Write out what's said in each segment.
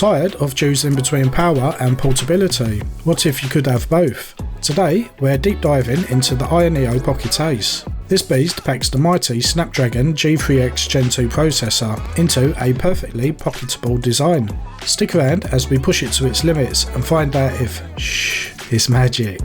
Tired of choosing between power and portability? What if you could have both? Today, we're deep diving into the AYANEO Pocket ACE. This beast packs the mighty Snapdragon G3x Gen 2 processor into a perfectly pocketable design. Stick around as we push it to its limits and find out if it's magic.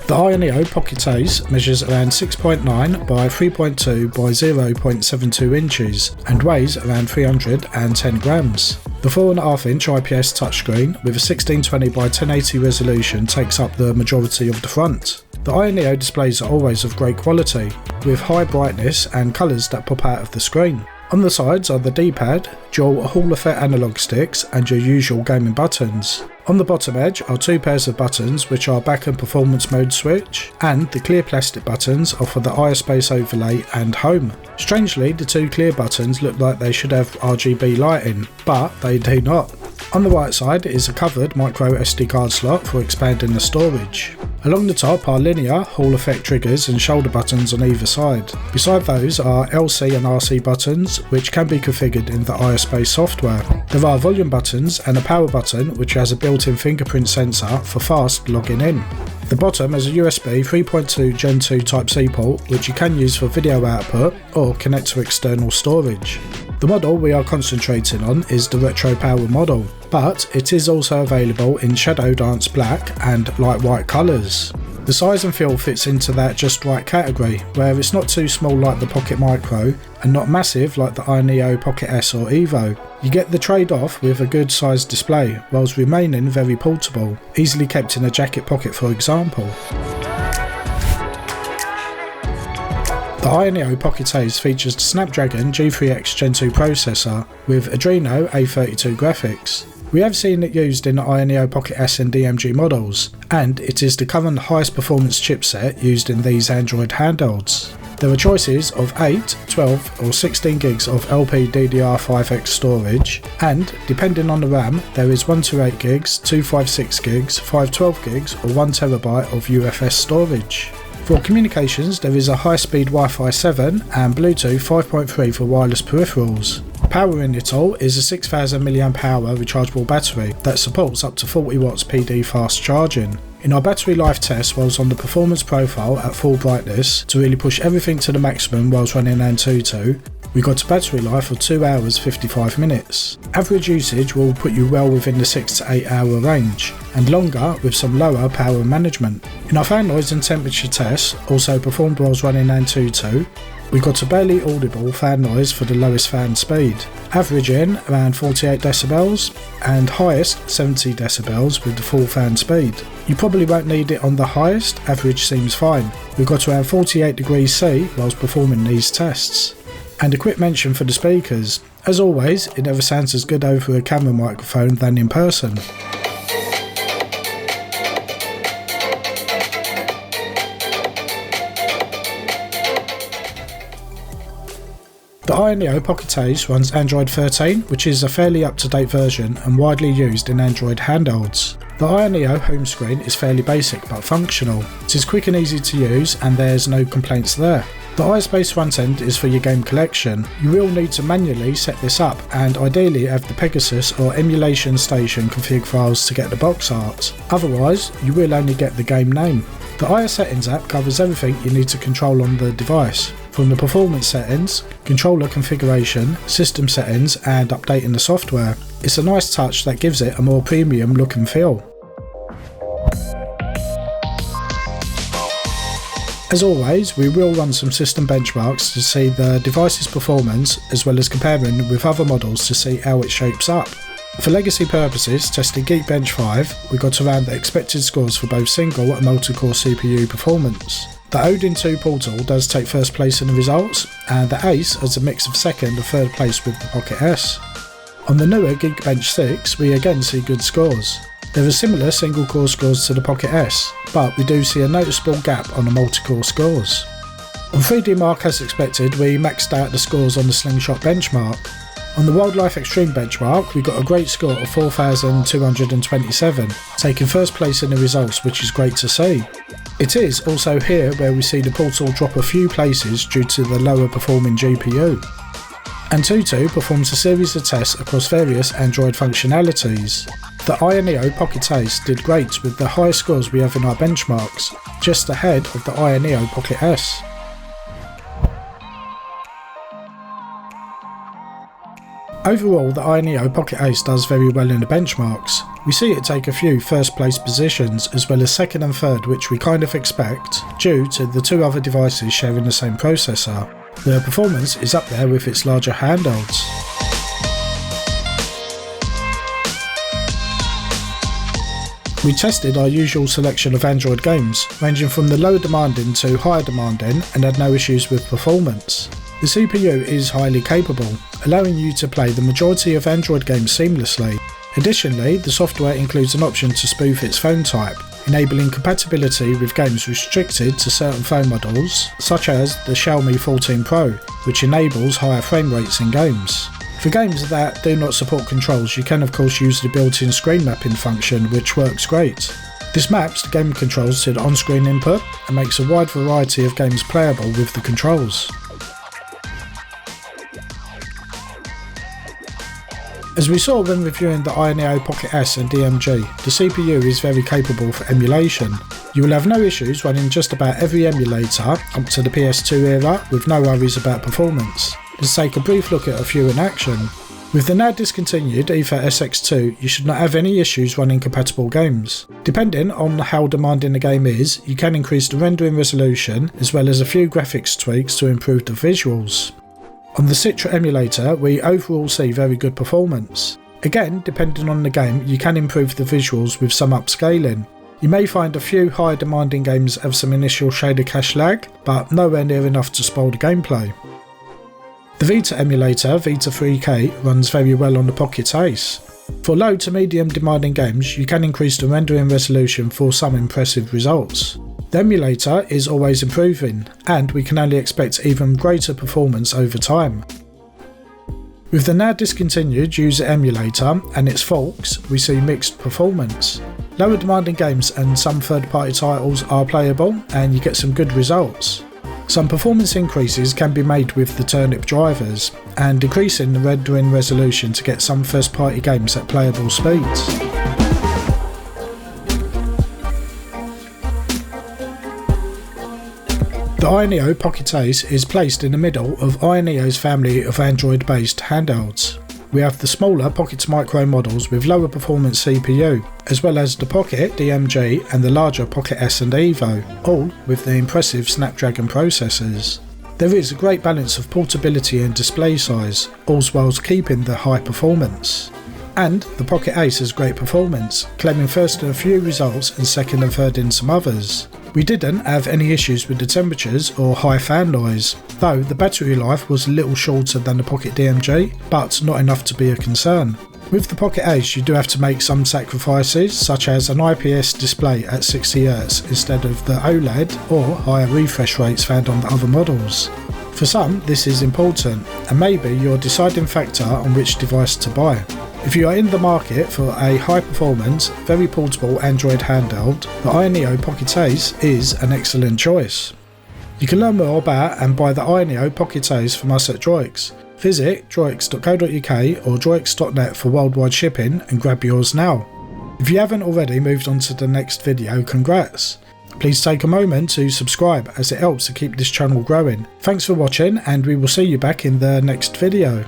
The AYANEO Pocket ACE measures around 6.9 by 3.2 by 0.72 inches and weighs around 310 grams. The 4.5 inch IPS touchscreen with a 1620 by 1080 resolution takes up the majority of the front. The AYANEO displays are always of great quality, with high brightness and colours that pop out of the screen. On the sides are the D-pad, dual Hall effect analogue sticks and your usual gaming buttons. On the bottom edge are two pairs of buttons which are back and performance mode switch, and the clear plastic buttons are for the AYASpace overlay and home. Strangely, the two clear buttons look like they should have RGB lighting, but they do not. On the right side is a covered micro SD card slot for expanding the storage. Along the top are linear Hall effect triggers and shoulder buttons on either side. Beside those are LC and RC buttons which can be configured in the AYASpace software. There are volume buttons and a power button which has a built-in fingerprint sensor for fast logging in. The bottom has a USB 3.2 Gen 2 Type-C port which you can use for video output or connect to external storage. The model we are concentrating on is the retro power model, but it is also available in Shadow Dance Black and light white colours. The size and feel fits into that just right category, where it's not too small like the Pocket Micro and not massive like the AYANEO Pocket S or Evo. You get the trade-off with a good sized display, whilst remaining very portable, easily kept in a jacket pocket for example. The AYANEO Pocket ACE features the Snapdragon G3x Gen 2 processor with Adreno A32 graphics. We have seen it used in the AYANEO Pocket S and DMG models, and it is the current highest performance chipset used in these Android handhelds. There are choices of 8, 12 or 16 gigs of LPDDR5X storage, and depending on the RAM there is 128 gigs, 256 gigs, 512 gigs or 1 TB of UFS storage. For communications there is a high-speed Wi-Fi 7 and Bluetooth 5.3 for wireless peripherals. Powering it all is a 6000 mAh rechargeable battery that supports up to 40 watts PD fast charging. In our battery life test whilst on the performance profile at full brightness to really push everything to the maximum whilst running Antutu, we got a battery life of 2 hours 55 minutes. Average usage will put you well within the 6 to 8 hour range, and longer with some lower power management. In our fan noise and temperature tests, also performed whilst running Antutu, we got a barely audible fan noise for the lowest fan speed, averaging around 48 decibels and highest 70 decibels with the full fan speed. You probably won't need it on the highest, average seems fine. We got around 48 degrees C whilst performing these tests. And a quick mention for the speakers. As always, it never sounds as good over a camera microphone than in person. The AYANEO Pocket ACE runs Android 13, which is a fairly up-to-date version and widely used in Android handhelds. The AYANEO home screen is fairly basic but functional. It is quick and easy to use and there's no complaints there. The AYASpace front end is for your game collection. You will need to manually set this up and ideally have the Pegasus or Emulation Station config files to get the box art. Otherwise, you will only get the game name. The AYA Settings app covers everything you need to control on the device, from the performance settings, controller configuration, system settings and updating the software. It's a nice touch that gives it a more premium look and feel. As always, we will run some system benchmarks to see the device's performance as well as comparing with other models to see how it shapes up. For legacy purposes, testing Geekbench 5, we got around the expected scores for both single and multi-core CPU performance. The Odin 2 Portal does take first place in the results, and the Ace has a mix of second and third place with the Pocket S. On the newer Geekbench 6, we again see good scores. There are similar single core scores to the Pocket S, but we do see a noticeable gap on the multi-core scores. On 3D Mark, as expected, we maxed out the scores on the Slingshot benchmark. On the Wildlife Extreme benchmark, we got a great score of 4,227, taking first place in the results, which is great to see. It is also here where we see the Portal drop a few places due to the lower performing GPU. Antutu performs a series of tests across various Android functionalities. The AYANEO Pocket Ace did great with the highest scores we have in our benchmarks, just ahead of the AYANEO Pocket ACE. Overall, the AYANEO Pocket ACE does very well in the benchmarks. We see it take a few first place positions as well as second and third, which we kind of expect due to the two other devices sharing the same processor. The performance is up there with its larger handhelds. We tested our usual selection of Android games, ranging from the lower demanding to higher demanding, and had no issues with performance. The CPU is highly capable, allowing you to play the majority of Android games seamlessly. Additionally, the software includes an option to spoof its phone type, enabling compatibility with games restricted to certain phone models, such as the Xiaomi 14 Pro, which enables higher frame rates in games. For games that do not support controls, you can of course use the built-in screen mapping function, which works great. This maps the game controls to the on-screen input and makes a wide variety of games playable with the controls. As we saw when reviewing the AYANEO Pocket ACE and DMG, the CPU is very capable for emulation. You will have no issues running just about every emulator up to the PS2 era with no worries about performance. Let's take a brief look at a few in action. With the now discontinued Ether SX2, you should not have any issues running compatible games. Depending on how demanding the game is, you can increase the rendering resolution as well as a few graphics tweaks to improve the visuals. On the Citra emulator, we overall see very good performance. Again, depending on the game, you can improve the visuals with some upscaling. You may find a few higher demanding games have some initial shader cache lag, but nowhere near enough to spoil the gameplay. The Vita emulator, Vita 3K, runs very well on the Pocket ACE. For low to medium demanding games, you can increase the rendering resolution for some impressive results. The emulator is always improving, and we can only expect even greater performance over time. With the now discontinued user emulator and its forks, we see mixed performance. Lower demanding games and some third-party titles are playable, and you get some good results. Some performance increases can be made with the turnip drivers, and decreasing the rendering resolution to get some first-party games at playable speeds. The AYANEO Pocket ACE is placed in the middle of AYANEO's family of Android-based handhelds. We have the smaller Pocket Micro models with lower performance CPU, as well as the Pocket DMG and the larger Pocket S and Evo, all with the impressive Snapdragon processors. There is a great balance of portability and display size, all whilst keeping the high performance. And the Pocket ACE has great performance, claiming first in a few results and second and third in some others. We didn't have any issues with the temperatures or high fan noise, though the battery life was a little shorter than the Pocket DMG, but not enough to be a concern. With the Pocket ACE you do have to make some sacrifices, such as an IPS display at 60Hz instead of the OLED or higher refresh rates found on the other models. For some this is important, and may be your deciding factor on which device to buy. If you are in the market for a high performance, very portable Android handheld, the AYANEO Pocket ACE is an excellent choice. You can learn more about and buy the AYANEO Pocket ACE from us at DROIX. Visit droix.co.uk or droix.net for worldwide shipping and grab yours now. If you haven't already moved on to the next video, congrats! Please take a moment to subscribe as it helps to keep this channel growing. Thanks for watching, and we will see you back in the next video.